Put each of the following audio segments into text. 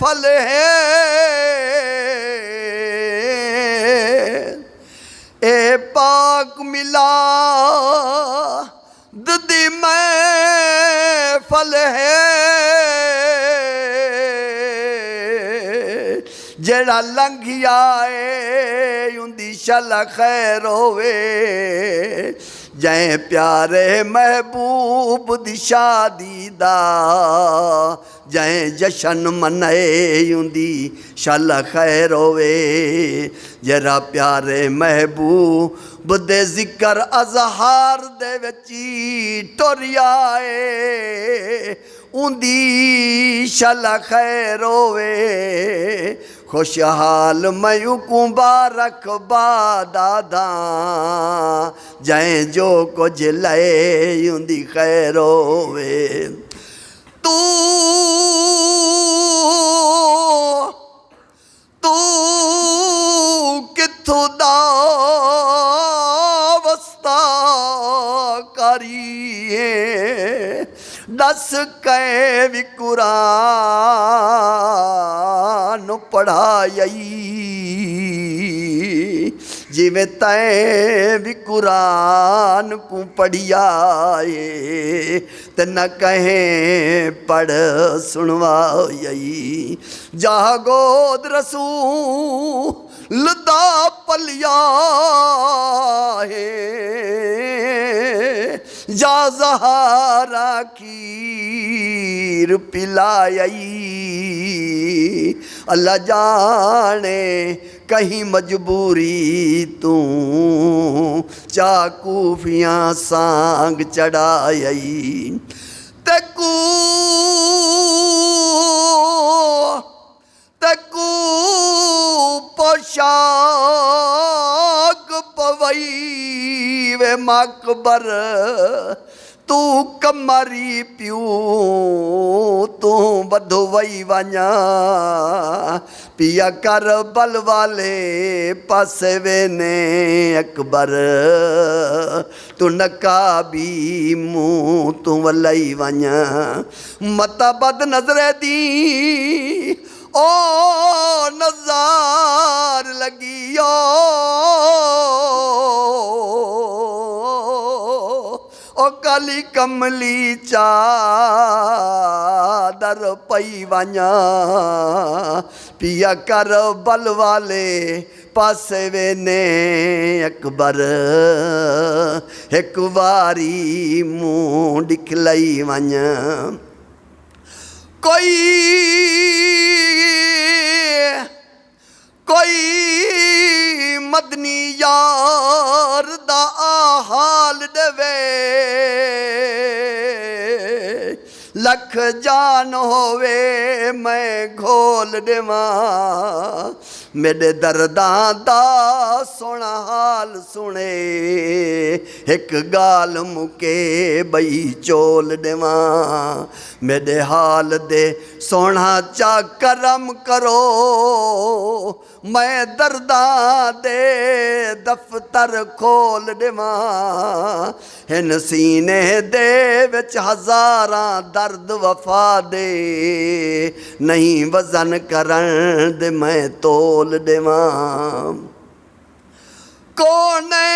महफल है ए पाक मिला दी महफल है जेड़ा लंघिया है उंदी शल खैर होवे जै प्यारे महबूब दी शादी दा जै जशन मनाए उंदी शल खैर होवे जरा प्यारे महबूब दे जिक्र अजहार दे विची टुरिया है उंदी शल खैर होवे खुशहाल मयू कुबारक बादादा जै जो कुछ लए उंदी खैर होवे तू किथों दा वस्ता करिए दस कै भी कुरान पढ़ाई जिवें तैं भी कुरान को पढ़ियाए ते न कहें पढ़ सुनवाई जागोद रसूल दा पलिया है जा ज़हरा खीर पिलाई अल्लाह जाने कहीं मजबूरी तू चाकूफियाँ सांग चढ़ाई तकू पोशाक पवई वे मकबर तू कमरी प्यू तू बधो वई वञा पिया कर बल वाले पासे वेने अकबर तू नकाबी मुँह तू वलई वञा मता बद नजरे दी ओ नज़ार लगियो ओ काली कमली चादर पई वञा पिया कर बल वाले पासे वेने अकबर एक वारी मुँह दिखलई वञा कोई मदनी यार दा हाल दवे लख जान होवे मैं घोल देवा मेरे दर्दां दा सोना हाल सुने एक गाल मुके बई चोल देवा मेरे हाल दे सोना चा करम करो मैं दर्दां दे दफ्तर खोल देवा हिन सीने दे विच हज़ारां दर्द वफा दे नहीं वजन करन दे मैं तोल देवा कोने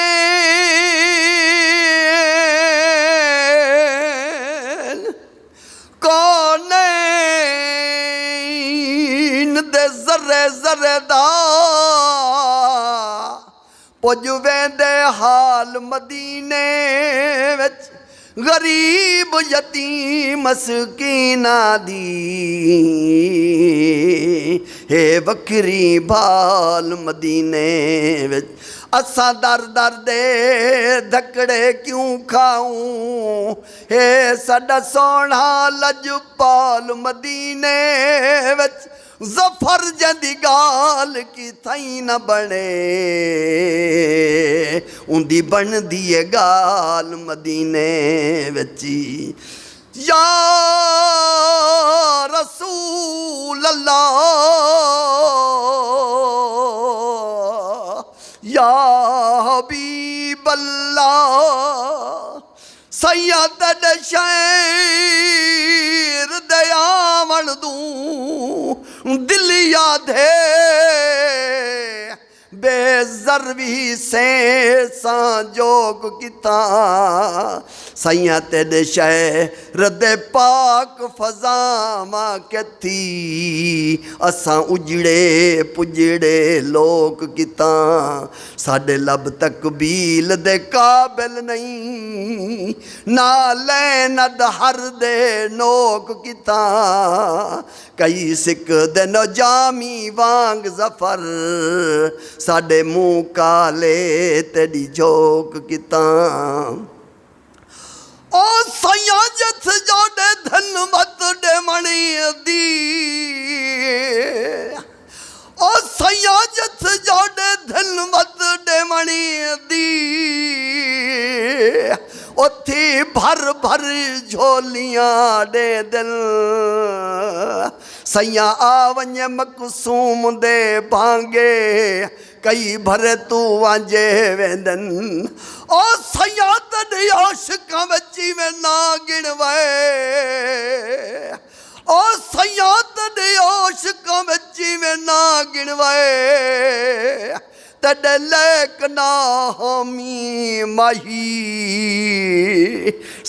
दे जर्रे जर्रे दा पुज वेंदे हाल मदीने विच गरीब यतीम मस्कीना दी हे बकरी भाल मदीने विच असा दर दर दे धकड़े क्यों खाऊं हे साडा सोना लजपाल मदीने विच ज़फर जंदी गाल की थई न बने उंदी बन दिए गाल मदीने विची या रसूल अल्लाह या हबीब अल्लाह सैयद शेर दयावण दूं दिल यादे बेज़रवी से जोग किता सैया तेरे शहर दे पाक फजामा कथी असां उजड़े पुजड़े लोग किता साडे लब तकबील दे काबिल नहीं ना लैनद हर दे नोक किता कई सिक दे नजामी वांग जफर साडे मुँह काले तेरी जोक किता ओ सैया जथ जोड़े धन मत डे मणी दी ओ सैया जथ जोड़े धन मत डे मणी दी उथी भर भर झोलियां दे दिल सैया आवञ मकसूम दे भांगे कई भरे तू वांझे वेंदन ओ सैया तॾहिं आशिकां वची में ना गिणवे ओ सैया तॾहिं आशिकां वची में ना गिणवे तॾहिं लैक ना हामी माही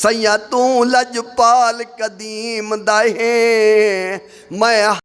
सैया तू लजपाल कदीम दाहे मैं